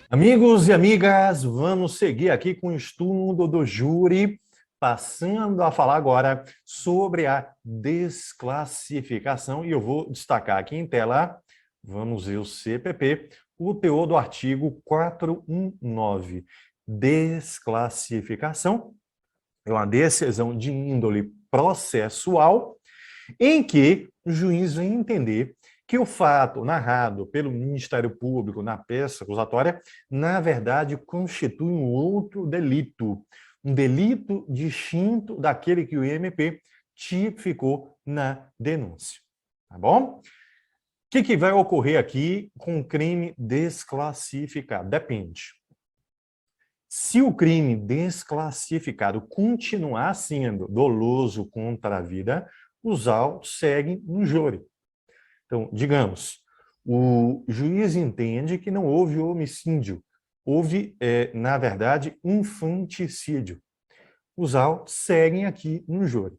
Amigos e amigas, vamos seguir aqui com o estudo do júri, passando a falar agora sobre a desclassificação, e eu vou destacar aqui em tela, vamos ver o CPP, o teor do artigo 419. Desclassificação é uma decisão de índole processual em que o juiz vai entender que o fato narrado pelo Ministério Público na peça acusatória, na verdade, constitui um outro delito, um delito distinto daquele que o IMP tipificou na denúncia. Tá bom? O que vai ocorrer aqui com o crime desclassificado? Depende. Se o crime desclassificado continuar sendo doloso contra a vida, os autos seguem no júri. Então, digamos, o juiz entende que não houve homicídio, houve, na verdade, infanticídio. Os autos seguem aqui no júri.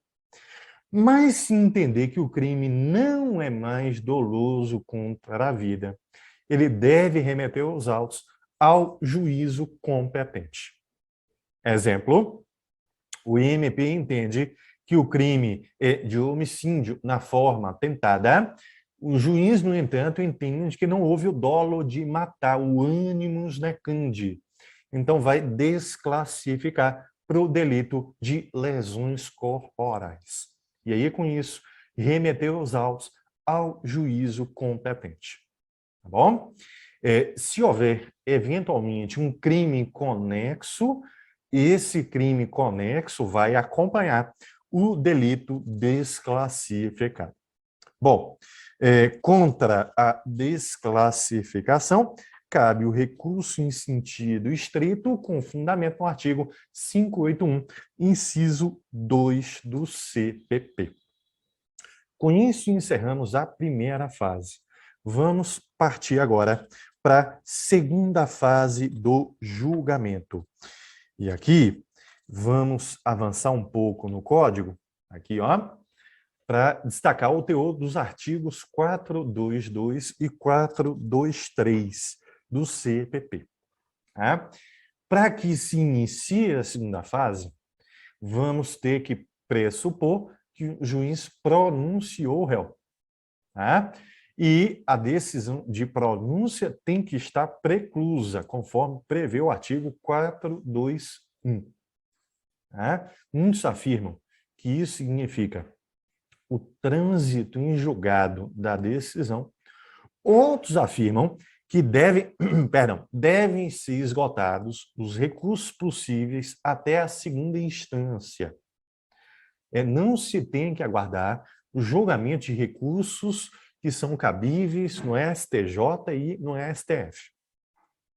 Mas se entender que o crime não é mais doloso contra a vida, ele deve remeter os autos ao juízo competente. Exemplo, o IMP entende que o crime é de homicídio na forma tentada. O juiz, no entanto, entende que não houve o dolo de matar, o animus necandi. Então, vai desclassificar para o delito de lesões corporais. E aí, com isso, remeteu os autos ao juízo competente. Tá bom? Se houver, eventualmente, um crime conexo, esse crime conexo vai acompanhar o delito desclassificado. Bom, contra a desclassificação, cabe o recurso em sentido estrito com fundamento no artigo 581, inciso 2 do CPP. Com isso, encerramos a primeira fase. Vamos partir agora para a segunda fase do julgamento. E aqui, vamos avançar um pouco no código, aqui, ó, para destacar o teor dos artigos 422 e 423 do CPP. Tá? Para que se inicie a segunda fase, vamos ter que pressupor que o juiz pronunciou o réu. Tá? E a decisão de pronúncia tem que estar preclusa, conforme prevê o artigo 421. Tá? Muitos afirmam que isso significa o trânsito em julgado da decisão. Outros afirmam que devem ser esgotados os recursos possíveis até a segunda instância. Não se tem que aguardar o julgamento de recursos que são cabíveis no STJ e no STF.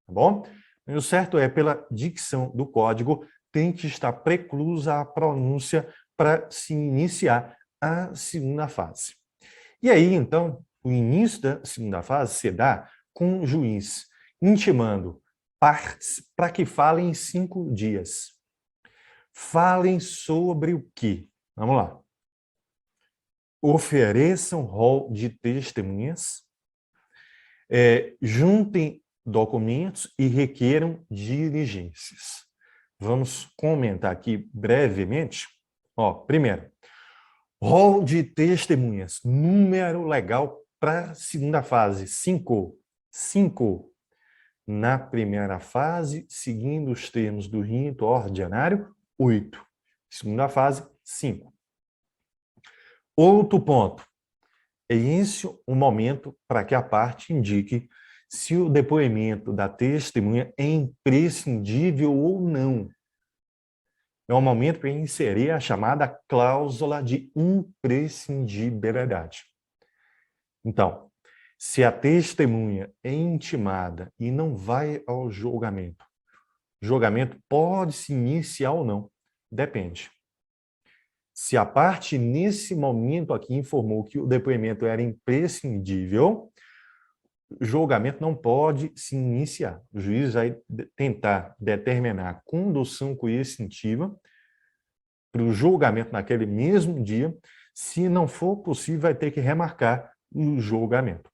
Tá bom? O certo é, pela dicção do código, tem que estar preclusa a pronúncia para se iniciar a segunda fase. E aí, então, o início da segunda fase se dá com o juiz intimando partes para que falem em 5 dias. Falem sobre o quê? Vamos lá. Ofereçam rol de testemunhas, juntem documentos e requeram diligências. Vamos comentar aqui brevemente. Primeiro, rol de testemunhas, número legal para a segunda fase, 5. 5. Na primeira fase, seguindo os termos do rito ordinário, 8. Segunda fase, 5. Outro ponto. É esse o momento para que a parte indique se o depoimento da testemunha é imprescindível ou não. É o momento para inserir a chamada cláusula de imprescindibilidade. Então, se a testemunha é intimada e não vai ao julgamento, o julgamento pode se iniciar ou não, depende. Se a parte, nesse momento aqui, informou que o depoimento era imprescindível, o julgamento não pode se iniciar. O juiz vai tentar determinar a condução coercitiva para o julgamento naquele mesmo dia. Se não for possível, vai ter que remarcar o julgamento.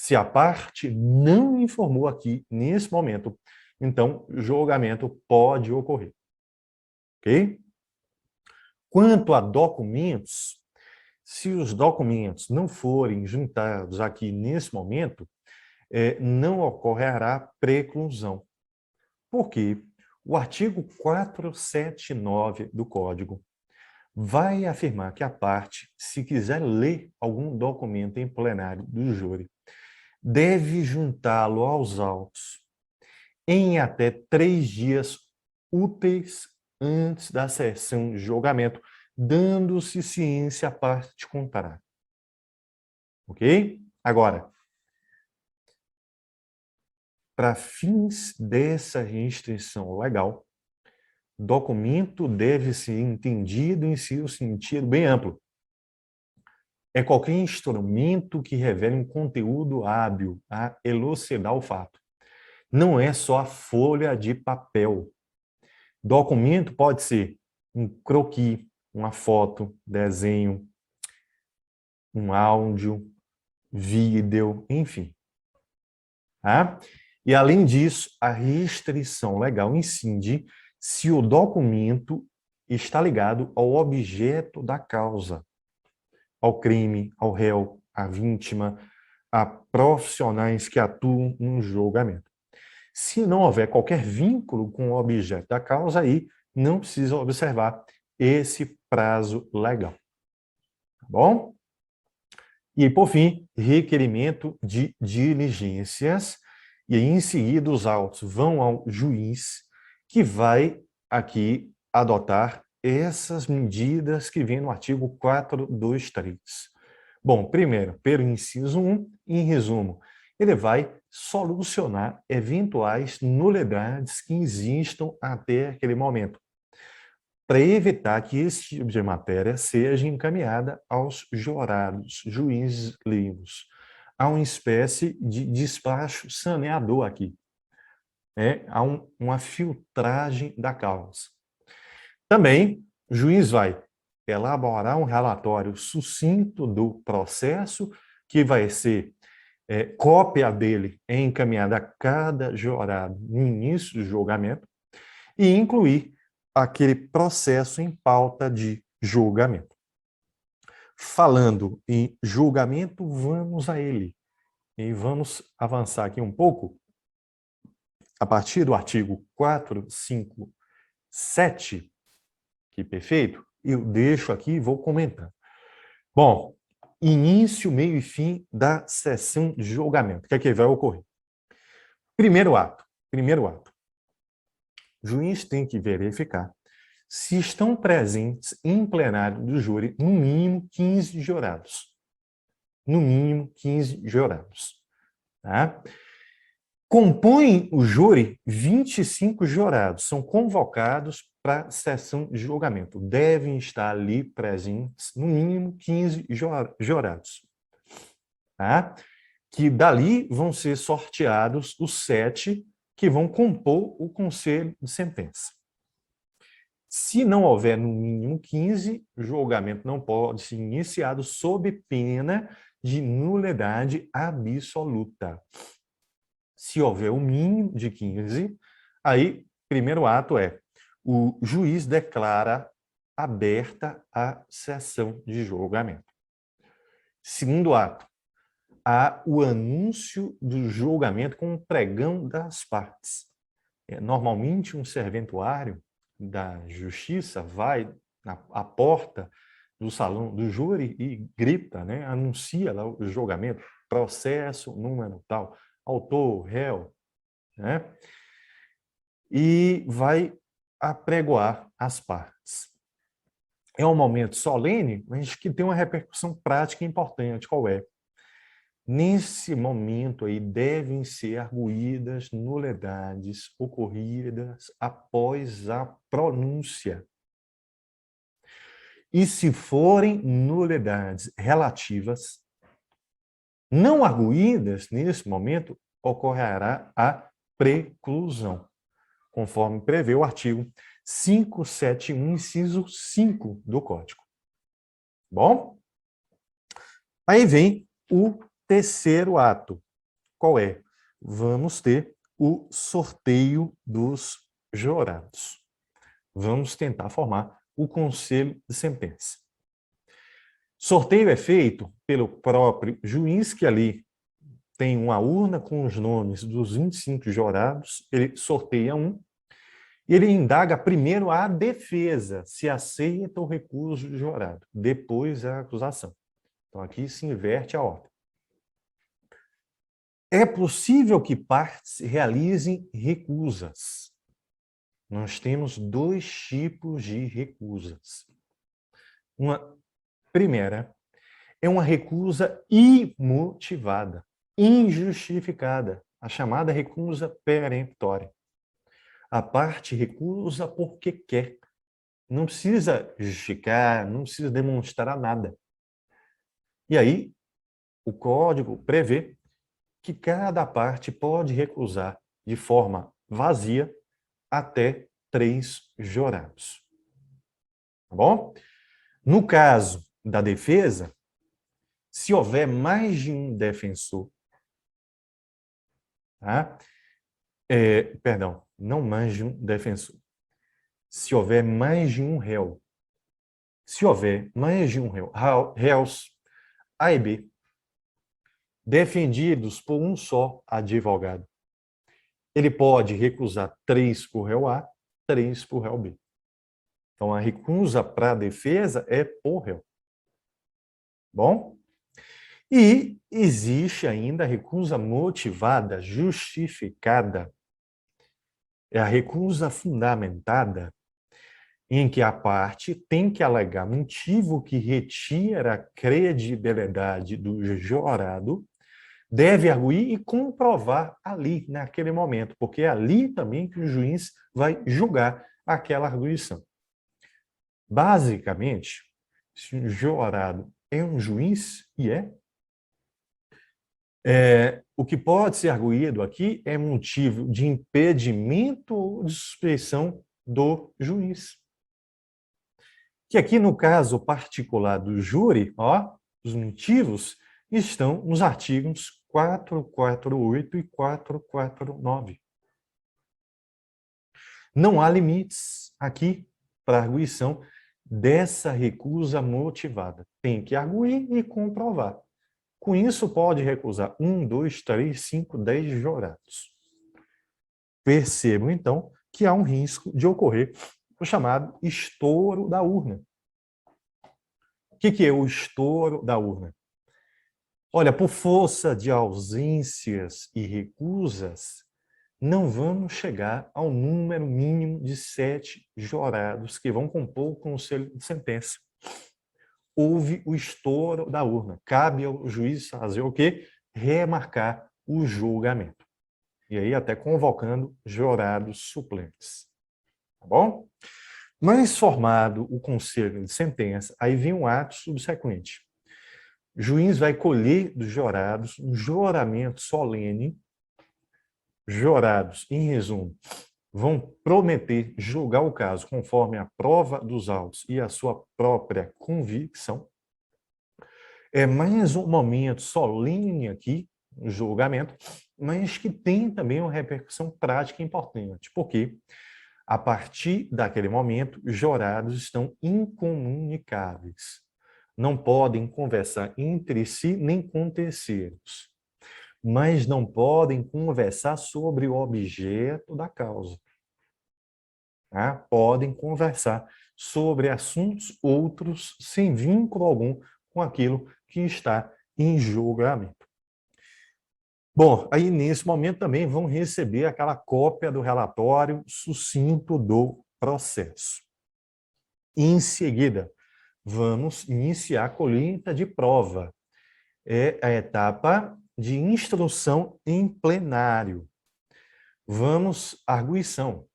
Se a parte não informou aqui, nesse momento, então, julgamento pode ocorrer. Ok? Quanto a documentos, se os documentos não forem juntados aqui nesse momento, não ocorrerá preclusão. Por quê? O artigo 479 do Código vai afirmar que a parte, se quiser ler algum documento em plenário do júri, deve juntá-lo aos autos em até 3 dias úteis antes da sessão de julgamento, dando-se ciência à parte contrária. Ok? Agora, para fins dessa restrição legal, documento deve ser entendido em seu sentido bem amplo. É qualquer instrumento que revele um conteúdo hábil a elucidar o fato. Não é só a folha de papel. Documento pode ser um croquis, uma foto, desenho, um áudio, vídeo, enfim. Tá? E, além disso, a restrição legal incide se o documento está ligado ao objeto da causa, ao crime, ao réu, à vítima, a profissionais que atuam no julgamento. Se não houver qualquer vínculo com o objeto da causa, aí não precisa observar esse prazo legal. Tá bom? E, por fim, requerimento de diligências. E aí, em seguida, os autos vão ao juiz, que vai aqui adotar essas medidas que vêm no artigo 423. Bom, primeiro, pelo inciso 1, em resumo, ele vai solucionar eventuais nulidades que existam até aquele momento, para evitar que esse tipo de matéria seja encaminhada aos jurados, juízes leigos. Há uma espécie de despacho saneador aqui. Há uma filtragem da causa. Também, o juiz vai elaborar um relatório sucinto do processo, que vai ser cópia dele encaminhada a cada jurado no início do julgamento, e incluir aquele processo em pauta de julgamento. Falando em julgamento, vamos a ele. E vamos avançar aqui um pouco. A partir do artigo 457, que perfeito, eu deixo aqui e vou comentar. Bom, início, meio e fim da sessão de julgamento. O que é que vai ocorrer? Primeiro ato. O juiz tem que verificar se estão presentes em plenário do júri no mínimo 15 jurados. No mínimo 15 jurados. Tá? Compõem o júri 25 jurados, são convocados para a sessão de julgamento. Devem estar ali presentes no mínimo 15 jurados. Tá? Que dali vão ser sorteados os 7 que vão compor o conselho de sentença. Se não houver no mínimo 15, o julgamento não pode ser iniciado sob pena de nulidade absoluta. Se houver o mínimo de 15, aí, primeiro ato o juiz declara aberta a sessão de julgamento. Segundo ato, há o anúncio do julgamento com o pregão das partes. Normalmente, um serventuário da justiça vai à porta do salão do júri e grita, anuncia lá o julgamento, processo, número tal, autor, réu, e vai apregoar as partes. É um momento solene, mas que tem uma repercussão prática importante. Qual é? Nesse momento aí devem ser arguídas nulidades ocorridas após a pronúncia. E se forem nulidades relativas, não arguídas, nesse momento, ocorrerá a preclusão, conforme prevê o artigo 571, inciso 5 do Código. Bom? Aí vem o terceiro ato. qual é? Vamos ter o sorteio dos jurados. Vamos tentar formar o conselho de sentença. Sorteio é feito pelo próprio juiz, que ali tem uma urna com os nomes dos 25 jurados, ele sorteia um, e ele indaga primeiro a defesa, se aceita o recurso do jurado, depois a acusação. Então, aqui se inverte a ordem. É possível que partes realizem recusas. Nós temos dois tipos de recusas. Uma primeira é uma recusa imotivada, injustificada, a chamada recusa peremptória. A parte recusa porque quer. Não precisa justificar, não precisa demonstrar nada. E aí, o código prevê que cada parte pode recusar de forma vazia até 3 jurados. Tá bom? No caso da defesa, se houver mais de um defensor, tá? Perdão, não mais de um defensor. Se houver mais de um réu, se houver mais de um réus A e B, defendidos por um só advogado, ele pode recusar 3 por réu A, 3 por réu B. Então, a recusa para a defesa é por réu. Bom? E existe ainda a recusa motivada, justificada. É a recusa fundamentada, em que a parte tem que alegar motivo que retira a credibilidade do jurado, deve arguir e comprovar ali, naquele momento, porque é ali também que o juiz vai julgar aquela arguição. Basicamente, se o jurado é um juiz, e o que pode ser arguído aqui é motivo de impedimento ou de suspeição do juiz. Que aqui, no caso particular do júri, os motivos estão nos artigos 448 e 449. Não há limites aqui para a arguição dessa recusa motivada. Tem que arguir e comprovar. Com isso, pode recusar 1, 2, 3, 5, 10 jurados. Percebam, então, que há um risco de ocorrer o chamado estouro da urna. O que é o estouro da urna? Olha, por força de ausências e recusas, não vamos chegar ao número mínimo de 7 jurados que vão compor o conselho de sentença. Houve o estouro da urna. Cabe ao juiz fazer o quê? Remarcar o julgamento. E aí até convocando jurados suplentes. Tá bom? Mas formado o conselho de sentença, aí vem um ato subsequente. O juiz vai colher dos jurados um juramento solene. Jurados, em resumo, vão prometer julgar o caso conforme a prova dos autos e a sua própria convicção. É mais um momento solene aqui, no julgamento, mas que tem também uma repercussão prática importante, porque a partir daquele momento, os jurados estão incomunicáveis. Não podem conversar entre si nem com terceiros, mas não podem conversar sobre o objeto da causa. Tá? Podem conversar sobre assuntos outros sem vínculo algum com aquilo que está em julgamento. Bom, aí nesse momento também vão receber aquela cópia do relatório sucinto do processo. Em seguida, vamos iniciar a colheita de prova. É a etapa de instrução em plenário. Vamos à arguição.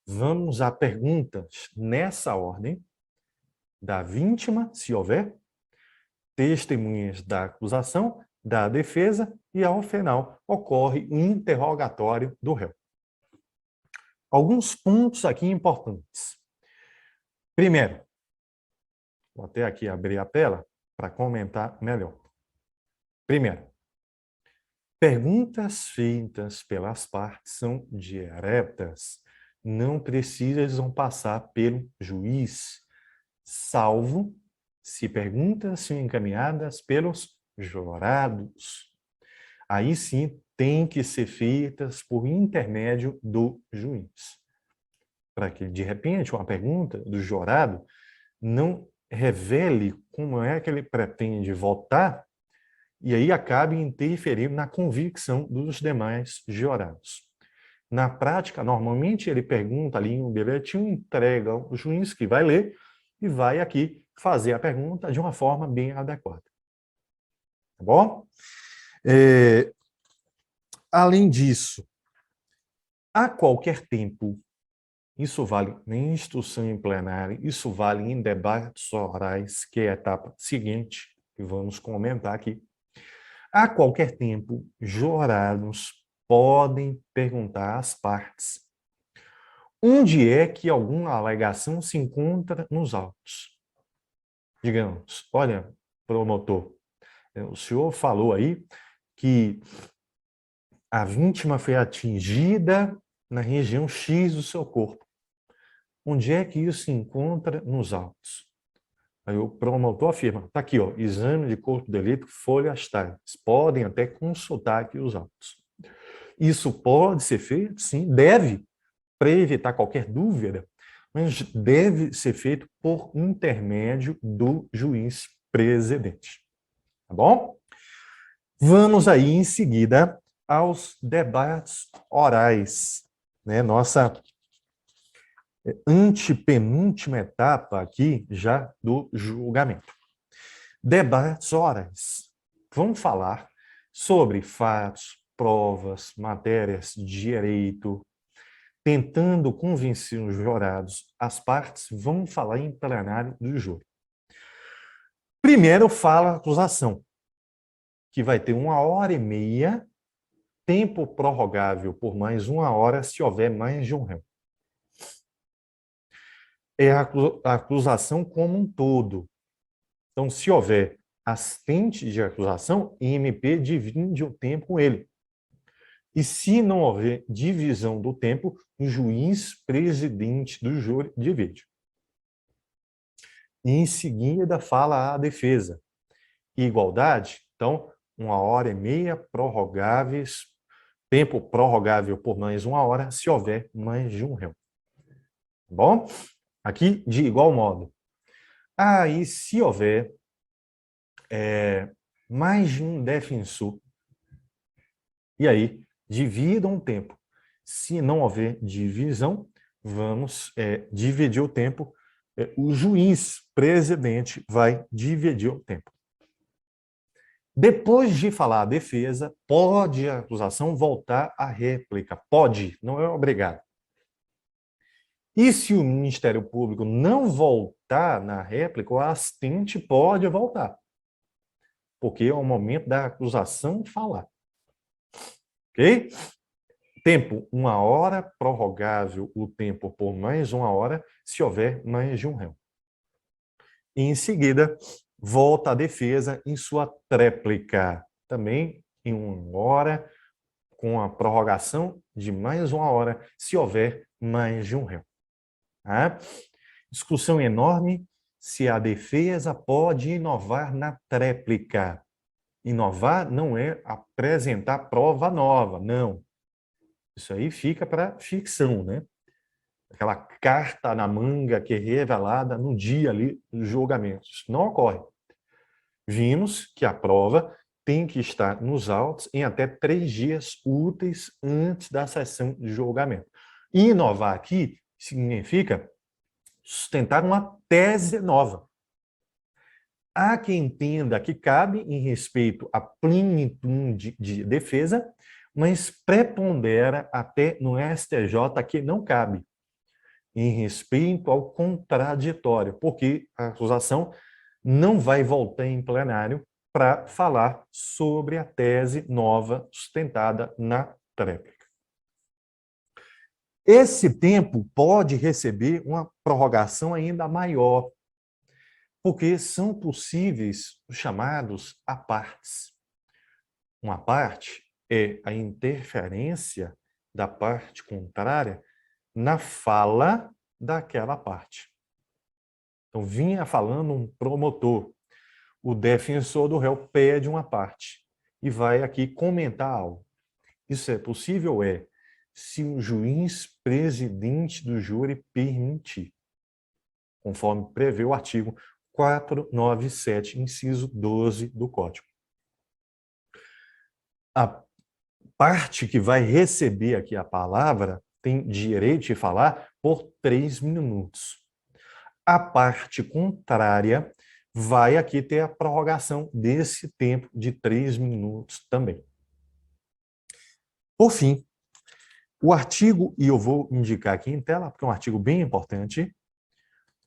Vamos a perguntas nessa ordem da vítima, se houver, testemunhas da acusação, da defesa e, ao final, ocorre o interrogatório do réu. Alguns pontos aqui importantes. Primeiro, vou até aqui abrir a tela para comentar melhor. Primeiro, Perguntas feitas pelas partes são diretas, não precisam passar pelo juiz, salvo se perguntas são encaminhadas pelos jurados. Aí sim, tem que ser feitas por intermédio do juiz. Para que, de repente, uma pergunta do jurado não revele como é que ele pretende votar e aí acabe interferindo na convicção dos demais jurados. Na prática, normalmente ele pergunta ali em um bilhetinho, entrega ao juiz que vai ler e vai aqui fazer a pergunta de uma forma bem adequada. Tá bom? Além disso, a qualquer tempo, isso vale em instrução em plenário, isso vale em debates orais, que é a etapa seguinte, que vamos comentar aqui. A qualquer tempo, jurados podem perguntar às partes onde é que alguma alegação se encontra nos autos. Digamos, olha, promotor, o senhor falou aí que a vítima foi atingida na região X do seu corpo. Onde é que isso se encontra nos autos? Aí o promotor afirma, está aqui, ó, exame de corpo de delito, folhas tais. Podem até consultar aqui os autos. Isso pode ser feito? Sim, deve, para evitar qualquer dúvida, mas deve ser feito por intermédio do juiz presidente. Tá bom? Vamos aí, em seguida, aos debates orais. Né? Nossa antepenúltima etapa aqui já do julgamento. Debates orais. Vamos falar sobre fatos, provas, matérias de direito, tentando convencer os jurados. As partes vão falar em plenário do júri. Primeiro fala a acusação, que vai ter 1h30, tempo prorrogável por mais 1 hora se houver mais de um réu. É a acusação como um todo. Então, se houver assistente de acusação, MP divide o tempo com ele. E se não houver divisão do tempo, o juiz presidente do júri divide. E em seguida fala a defesa. Igualdade, então, 1h30 prorrogáveis, tempo prorrogável por mais 1 hora, se houver mais de um réu. Tá bom? Aqui, de igual modo. Aí, se houver mais de um defensor, e aí, dividam o tempo. Se não houver divisão, vamos dividir o tempo. O juiz presidente vai dividir o tempo. Depois de falar a defesa, pode a acusação voltar à réplica. Pode, não é obrigado. E se o Ministério Público não voltar na réplica, o assistente pode voltar. Porque é o momento da acusação falar. Ok? Tempo, 1 hora, prorrogável o tempo por mais 1 hora, se houver mais de um réu. E em seguida, volta a defesa em sua tréplica, também em 1 hora, com a prorrogação de mais 1 hora, se houver mais de um réu. Tá? Discussão enorme se a defesa pode inovar na tréplica. Inovar não é apresentar prova nova, não. Isso aí fica para ficção, né? Aquela carta na manga que é revelada no dia ali do julgamento. Isso não ocorre. Vimos que a prova tem que estar nos autos em até 3 dias úteis antes da sessão de julgamento. Inovar aqui significa sustentar uma tese nova. Há quem entenda que cabe em respeito à plenitude de defesa, mas prepondera até no STJ que não cabe, em respeito ao contraditório, porque a acusação não vai voltar em plenário para falar sobre a tese nova sustentada na tréplica. Esse tempo pode receber uma prorrogação ainda maior, porque são possíveis os chamados apartes. Uma parte é a interferência da parte contrária na fala daquela parte. Então, vinha falando um promotor, o defensor do réu pede uma parte e vai aqui comentar algo. Isso é possível? É, se o juiz presidente do júri permitir, conforme prevê o artigo 497, inciso 12 do Código. A parte que vai receber aqui a palavra tem direito de falar por 3 minutos. A parte contrária vai aqui ter a prorrogação desse tempo de 3 minutos também. Por fim, o artigo, e eu vou indicar aqui em tela, porque é um artigo bem importante,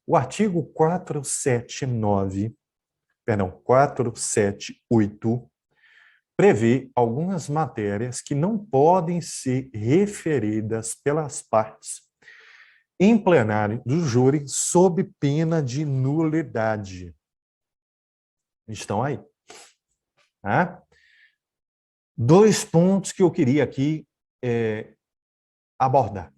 o artigo 478 prevê algumas matérias que não podem ser referidas pelas partes em plenário do júri sob pena de nulidade. Estão aí. Tá? 2 pontos que eu queria aqui abordar.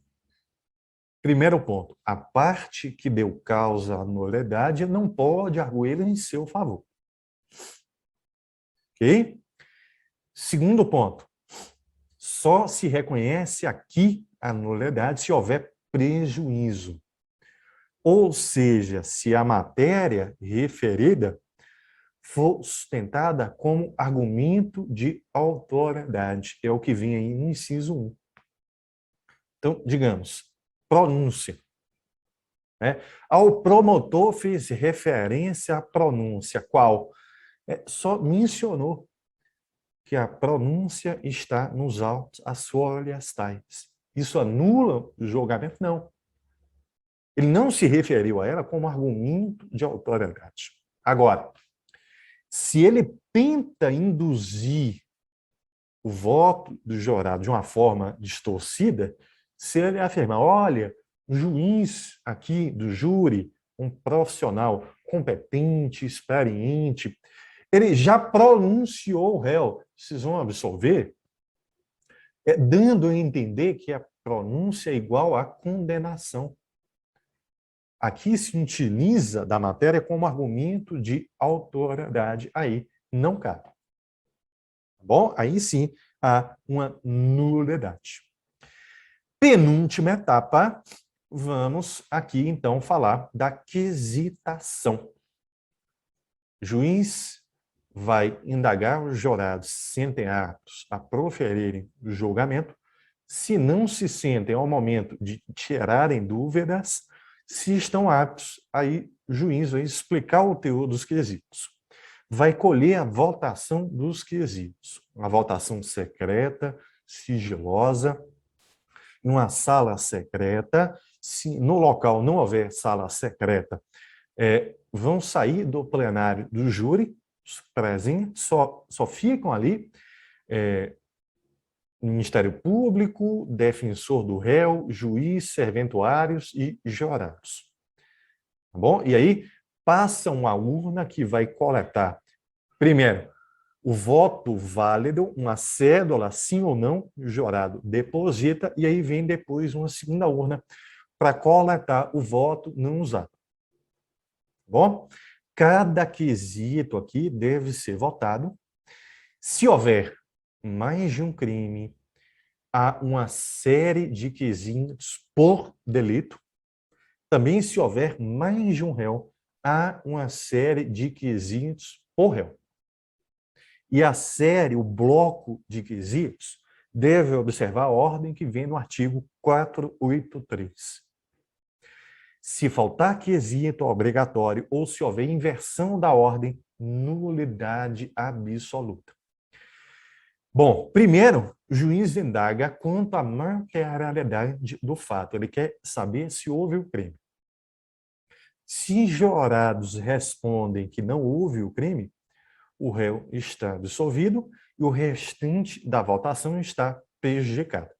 Primeiro ponto, a parte que deu causa à nulidade não pode arguir em seu favor. Ok? Segundo ponto, só se reconhece aqui a nulidade se houver prejuízo. Ou seja, se a matéria referida for sustentada como argumento de autoridade. É o que vem aí no inciso 1. Então, digamos, pronúncia. Ao promotor fez referência à pronúncia, qual? Só mencionou que a pronúncia está nos autos as folhas tais. Isso anula o julgamento? Não. Ele não se referiu a ela como argumento de autoridade. Agora, se ele tenta induzir o voto do jurado de uma forma distorcida, se ele afirmar, olha, o juiz aqui do júri, um profissional competente, experiente, ele já pronunciou o réu, vocês vão absolver, dando a entender que a pronúncia é igual à condenação. Aqui se utiliza da matéria como argumento de autoridade, aí não cabe. Tá bom? Aí sim há uma nulidade. Penúltima etapa, vamos aqui então falar da quesitação. O juiz vai indagar os jurados se sentem aptos a proferirem o julgamento, se não se sentem ao momento de tirarem dúvidas, se estão aptos, aí o juiz vai explicar o teor dos quesitos. Vai colher a votação dos quesitos. Uma votação secreta, sigilosa, numa sala secreta. Se no local não houver sala secreta, vão sair do plenário do júri, os presentes, só ficam ali Ministério Público, defensor do réu, juiz, serventuários e jurados. Tá bom? E aí passa uma urna que vai coletar, primeiro, o voto válido, uma cédula, sim ou não, o jurado deposita, e aí vem depois uma segunda urna para coletar o voto não usado. Tá bom? Cada quesito aqui deve ser votado. Se houver mais de um crime, há uma série de quesitos por delito. Também, se houver mais de um réu, há uma série de quesitos por réu. E a série, o bloco de quesitos, deve observar a ordem que vem no artigo 483. Se faltar quesito obrigatório ou se houver inversão da ordem, nulidade absoluta. Bom, primeiro, o juiz indaga quanto à materialidade do fato. Ele quer saber se houve o crime. Se jurados respondem que não houve o crime, o réu está absolvido e o restante da votação está prejudicado.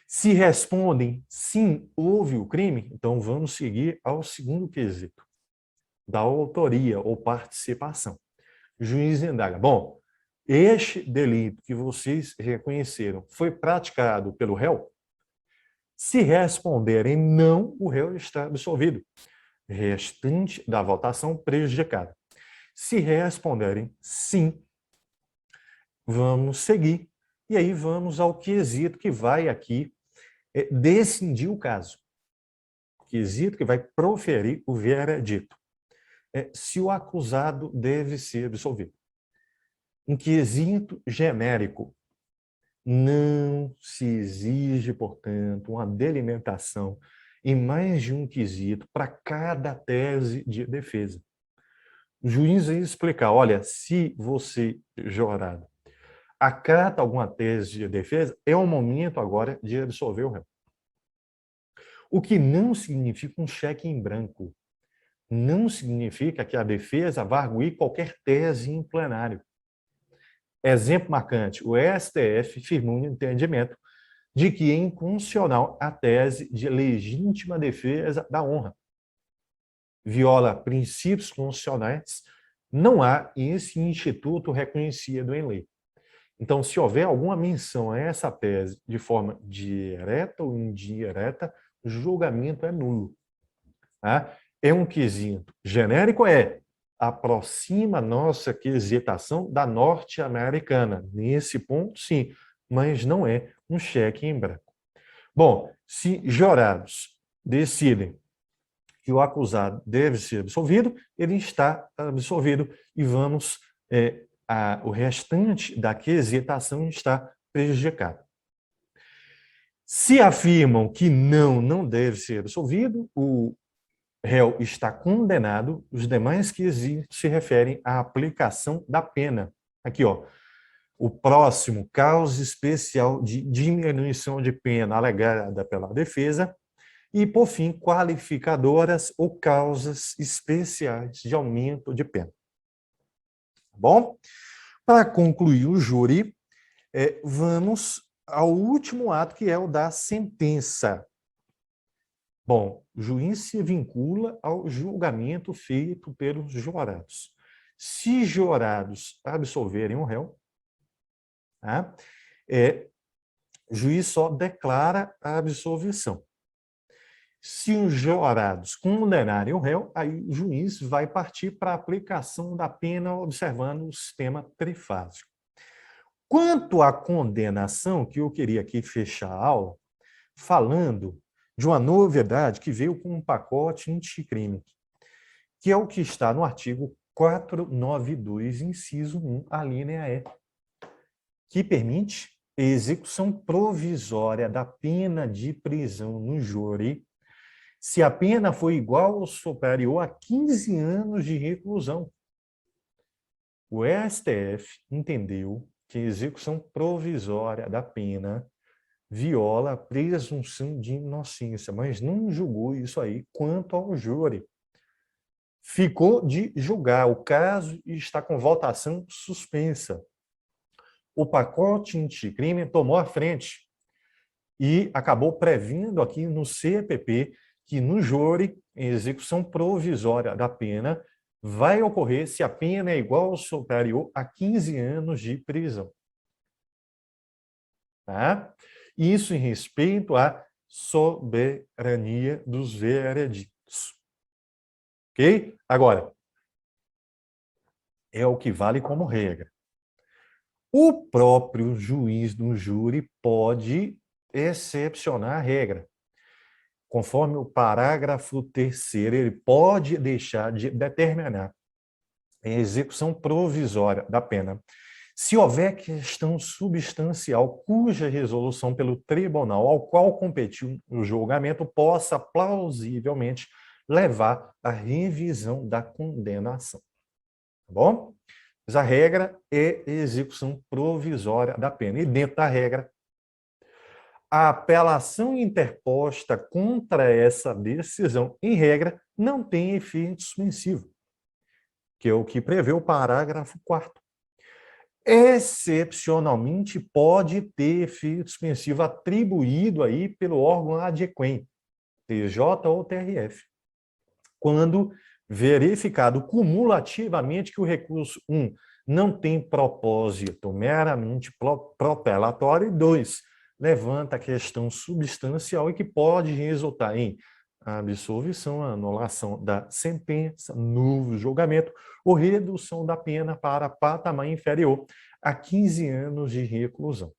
Se respondem sim, houve o crime, então vamos seguir ao segundo quesito, da autoria ou participação. O juiz indaga, bom, este delito que vocês reconheceram foi praticado pelo réu? Se responderem não, o réu está absolvido. Restante da votação prejudicada. Se responderem sim, vamos seguir. E aí vamos ao quesito que vai aqui decidir o caso. Quesito que vai proferir o veredito. Se o acusado deve ser absolvido. Um quesito genérico. Não se exige, portanto, uma delimitação em mais de um quesito para cada tese de defesa. O juiz vai explicar, olha, se você, jurado, acata alguma tese de defesa, é o momento agora de absolver o réu. O que não significa um cheque em branco. Não significa que a defesa vá arguir qualquer tese em plenário. Exemplo marcante, o STF firmou um entendimento de que é inconstitucional a tese de legítima defesa da honra. Viola princípios constitucionais, não há esse instituto reconhecido em lei. Então, se houver alguma menção a essa tese de forma direta ou indireta, o julgamento é nulo. Tá? É um quesito genérico? Aproxima a nossa quesitação da norte-americana. Nesse ponto, sim, mas não é um cheque em branco. Bom, se jurados decidem que o acusado deve ser absolvido, ele está absolvido e vamos, o restante da quesitação está prejudicado. Se afirmam que não deve ser absolvido, o réu está condenado, os demais quesitos se referem à aplicação da pena. Aqui, ó, o próximo, causa especial de diminuição de pena alegada pela defesa, e, por fim, qualificadoras ou causas especiais de aumento de pena. Tá bom? Para concluir o júri, vamos ao último ato, que é o da sentença. Bom, o juiz se vincula ao julgamento feito pelos jurados. Se jurados absolverem o réu, tá? O juiz só declara a absolvição. Se os jurados condenarem o réu, aí o juiz vai partir para a aplicação da pena observando o sistema trifásico. Quanto à condenação, que eu queria aqui fechar a aula, falando de uma novidade que veio com um pacote anticrime, que é o que está no artigo 492, inciso 1, a linha E, que permite a execução provisória da pena de prisão no júri se a pena for igual ou superior a 15 anos de reclusão. O STF entendeu que a execução provisória da pena viola a presunção de inocência, mas não julgou isso aí quanto ao júri. Ficou de julgar, o caso está com votação suspensa. O pacote anticrime tomou a frente e acabou previndo aqui no CPP que no júri, em execução provisória da pena, vai ocorrer se a pena é igual ou superior a 15 anos de prisão. Tá? Isso em respeito à soberania dos vereditos. Ok? Agora, é o que vale como regra. O próprio juiz do júri pode excepcionar a regra. Conforme o parágrafo 3º, ele pode deixar de determinar a execução provisória da pena se houver questão substancial cuja resolução pelo tribunal ao qual competiu o julgamento possa plausivelmente levar à revisão da condenação. Tá bom? Mas a regra é a execução provisória da pena. E dentro da regra, a apelação interposta contra essa decisão, em regra, não tem efeito suspensivo, que é o que prevê o parágrafo 4º. Excepcionalmente, pode ter efeito suspensivo atribuído aí pelo órgão adquém, TJ ou TRF, quando verificado cumulativamente que o recurso 1 não tem propósito meramente protelatório, e 2, levanta a questão substancial e que pode resultar em absolvição, anulação da sentença, novo julgamento ou redução da pena para patamar inferior a 15 anos de reclusão.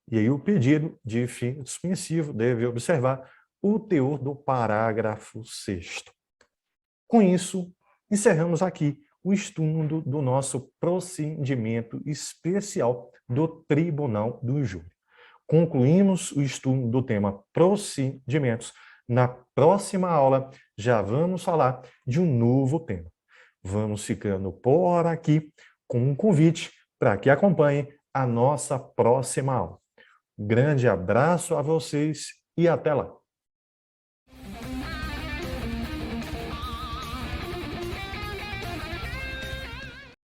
E aí o pedido de fim suspensivo deve observar o teor do parágrafo 6º. Com isso, encerramos aqui o estudo do nosso procedimento especial do Tribunal do Júri. Concluímos o estudo do tema procedimentos. Na próxima aula, já vamos falar de um novo tema. Vamos ficando por aqui com um convite para que acompanhem a nossa próxima aula. Grande abraço a vocês e até lá!